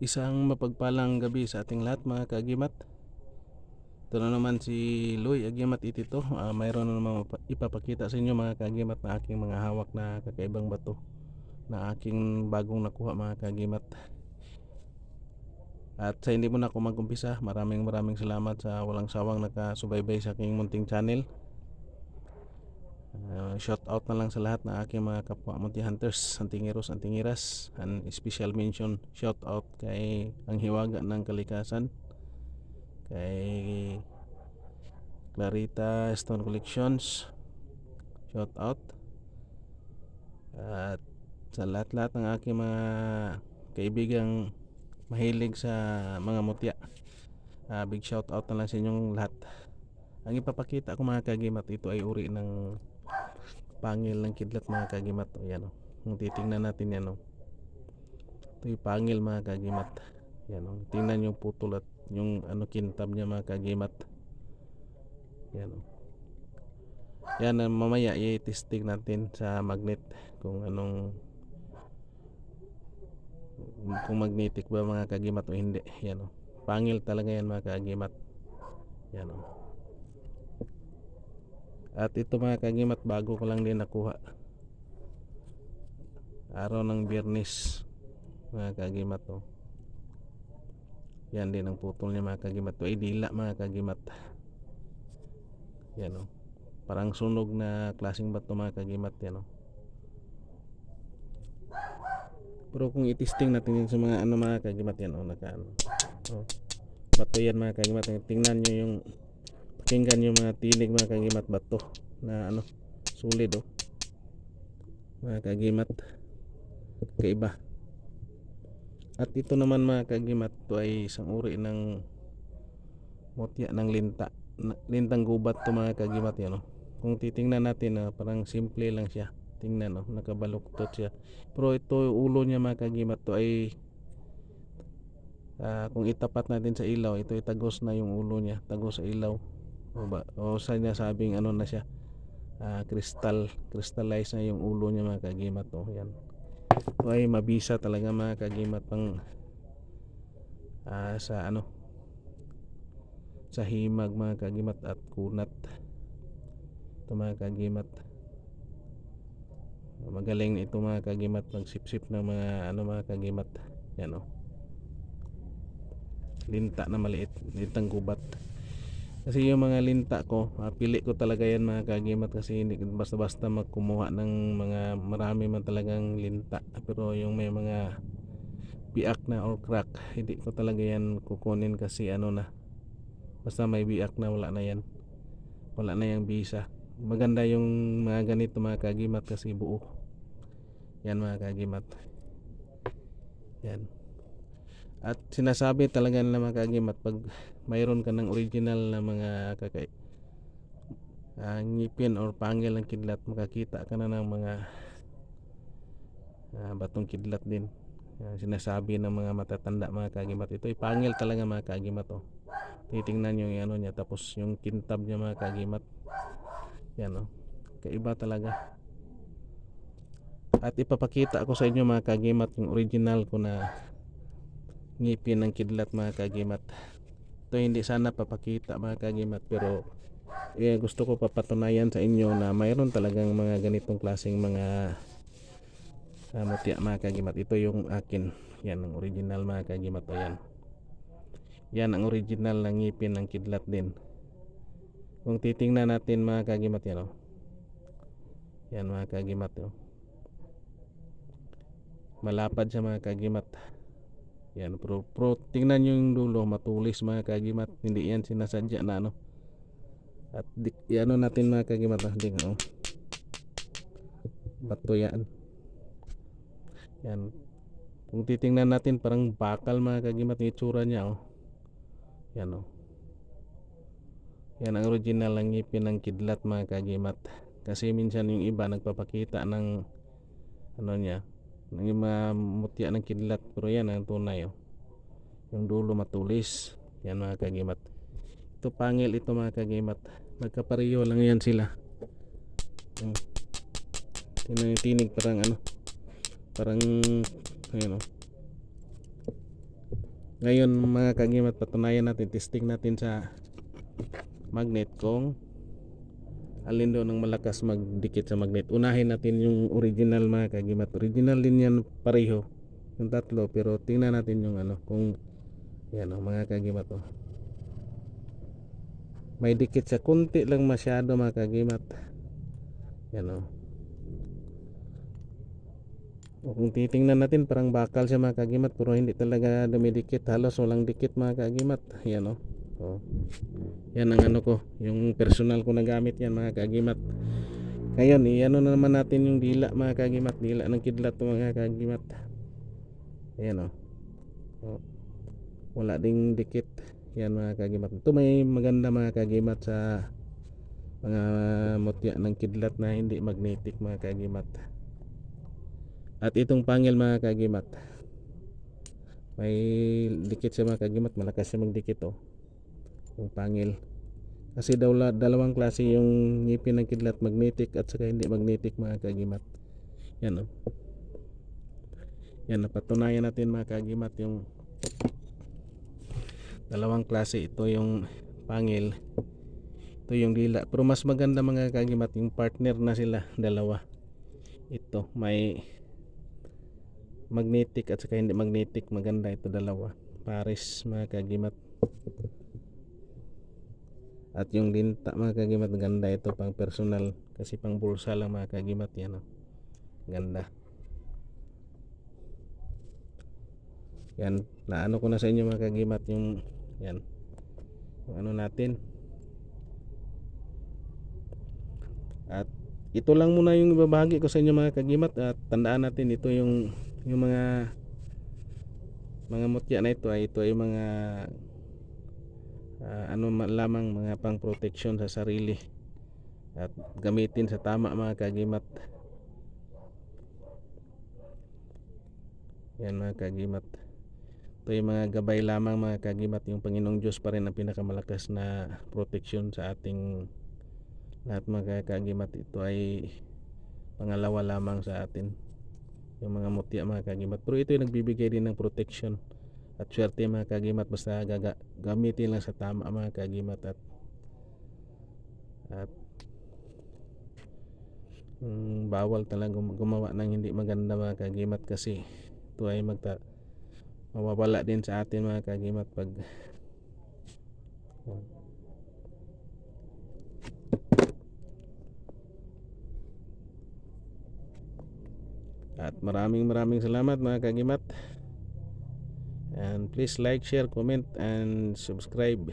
Isang mapagpalang gabi sa ating lahat mga kaagimat. Ito na naman si Loy Agimat Itito. Mayroon na naman ipapakita sa inyo mga kaagimat na aking mga hawak na kakaibang bato na aking bagong nakuha mga kaagimat. At sa hindi mo na ako mag-umpisa, maraming salamat sa walang sawang nakasubaybay sa aking munting channel. Shout out na lang sa lahat na aking mga kapwa Munti Hunters, Antingiros, Antingiras. And special mention, shout out kay ang Hiwaga ng Kalikasan, kay Clarita Stone Collections, shout out. At sa lahat-lahat ng aking mga kaibigang mahilig sa mga mutya, big shout out na lang sa inyong lahat. Ang ipapakita ko mga kagimat, ito ay uri ng pangil ng kidlat mga kagimat. O yan o, kung titingnan natin yan o, ito yung pangil mga kagimat. Yan o, tingnan yung putol at yung kintab niya mga kagimat. Yan o, yan mamaya i-testing natin sa magnet kung kung magnetic ba mga kagimat o hindi. Yan o, pangil talaga yan mga kagimat. Yan o. At ito mga kagimat, bago ko lang din nakuha, araw ng Biyernes mga kagimat o. Yan din ang putol niya mga kagimat. Ito ay dila mga kagimat. Yan o, parang sunog na klaseng bato mga kagimat. Yan o. Pero kung itesting natin yun sa mga mga kagimat, yan o, bato yan mga kagimat. Tingnan nyo yung, pakinggan yung mga tinig mga kagimat, bato na sulit o mga kagimat, kaiba. At ito naman mga kagimat, ito ay isang uri ng mutya ng lintang gubat to mga kagimat. Yan o, kung titingnan natin parang simple lang siya. Tingnan o, nakabaluktot siya. Pero ito ulo niya mga kagimat, to ay kung itapat natin sa ilaw, ito ay tagos na yung ulo niya, tagos sa ilaw o sa niya sabing na siya, crystallize na yung ulo niya mga kagimat o. Yan, ito ay mabisa talaga mga kagimat, pang sa himag mga kagimat at kunat. Ito mga kagimat, magaling ito mga kagimat magsipsip ng mga mga kagimat. Yan o, linta na maliit, lintang gubat. Kasi yung mga linta ko, pili ko talaga yan mga kagimat, kasi hindi basta-basta magkumuha ng mga marami man talagang linta. Pero yung may mga biak na or crack, hindi ko talaga yan kukunin, kasi basta may biak na, wala na yan, wala na yung bisa. Maganda yung mga ganito mga kagimat kasi buo. Yan mga kagimat. Yan. At sinasabi talaga nila mga kagimat, pag mayroon ka ng original na mga ngipin or pangil ng kidlat, makakita ka na ng mga batong kidlat din. Sinasabi ng mga matatanda mga kagimat, ito ay pangil talaga mga kagimat o. Titingnan nyo yung niya, tapos yung kintab niya mga kagimat. Yan o, kaiba talaga. At ipapakita ko sa inyo mga kagimat yung original ko na ngipin ng kidlat mga kagimat. Ito hindi sana papakita mga kagimat, pero gusto ko papatunayan sa inyo na mayroon talagang mga ganitong klaseng mga mutya mga kagimat. Ito yung akin, yan ang original mga kagimat o. Yan ang original na ngipin ng kidlat din. Kung titingnan natin mga kagimat, yan o, yan mga kagimat o, malapad siya mga kagimat. Yan, pero tingnan nyo yung dulo, matulis mga kagimat, hindi yan sinasadya na at natin mga kagimat bato yan. Yan, kung titingnan natin parang bakal mga kagimat yung itsura niya o. Yan o, yan ang original ng ngipin ng kidlat mga kagimat. Kasi minsan yung iba nagpapakita ng niya, ng mga mutya ng kidlat, pero yan ang tunay o. Yung dulo matulis. Yan mga kagimat, ito pangil ito mga kagimat, magkapareho lang yan sila. Tingnan yung tinig, parang parang Ngayon mga kagimat, patunayan natin, testing natin sa magnet kung alin doon ang malakas magdikit sa magnet. Unahin natin yung original mga kagimat. Original din yan pareho, yung tatlo, pero tingnan natin yung kung yan mga kagimat may dikit sa kunti lang masyado mga kagimat. Yan kung titingnan natin parang bakal siya mga kagimat, pero hindi talaga dumidikit, halos walang dikit mga kagimat. Yan yan ang ko, yung personal ko na gamit yan mga kagimat. Ngayon na naman natin yung dila mga kagimat, dila ng kidlat mga kagimat. Ayan wala ding dikit yan mga kagimat. Ito may maganda mga kagimat sa mga mutya ng kidlat na hindi magnetic mga kagimat. At itong pangil mga kagimat, may dikit siya mga kagimat, malakas siya magdikit yung pangil. Kasi dalawang klase yung ngipin ng kidlat, magnetic at saka hindi magnetic mga kagimat. Yan yan, napatunayan natin mga kagimat yung dalawang klase. Ito yung pangil, ito yung dila. Pero mas maganda mga kagimat yung partner na sila dalawa. Ito may magnetic at saka hindi magnetic, maganda ito dalawa, pares mga kagimat. At yung linta mga kagimat, ganda ito pang personal, kasi pang bulsa lang mga kagimat. Yan ganda. Yan, naano ko na sa inyo mga kagimat yung yan, yung natin. At ito lang muna yung ibabahagi ko sa inyo mga kagimat. At tandaan natin, ito yung mga mutya na ito ay mga lamang mga pang protection sa sarili, at gamitin sa tama mga kagimat. Yan mga kagimat, ito yung mga gabay lamang mga kagimat. Yung Panginoong Diyos pa rin ang pinakamalakas na protection sa ating lahat mga kagimat. Ito ay pangalawa lamang sa atin, yung mga mutya mga kagimat. Pero ito yung nagbibigay din ng protection at swerte mga kagimat, basta gamitin lang sa tama mga kagimat. At bawal talaga gumawa ng hindi maganda mga kagimat, kasi ito ay mawawala din sa atin mga kagimat pag at maraming salamat mga kagimat. And please like, share, comment, and subscribe.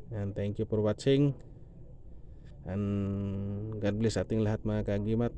And thank you for watching. And God bless ating lahat mga kagimat.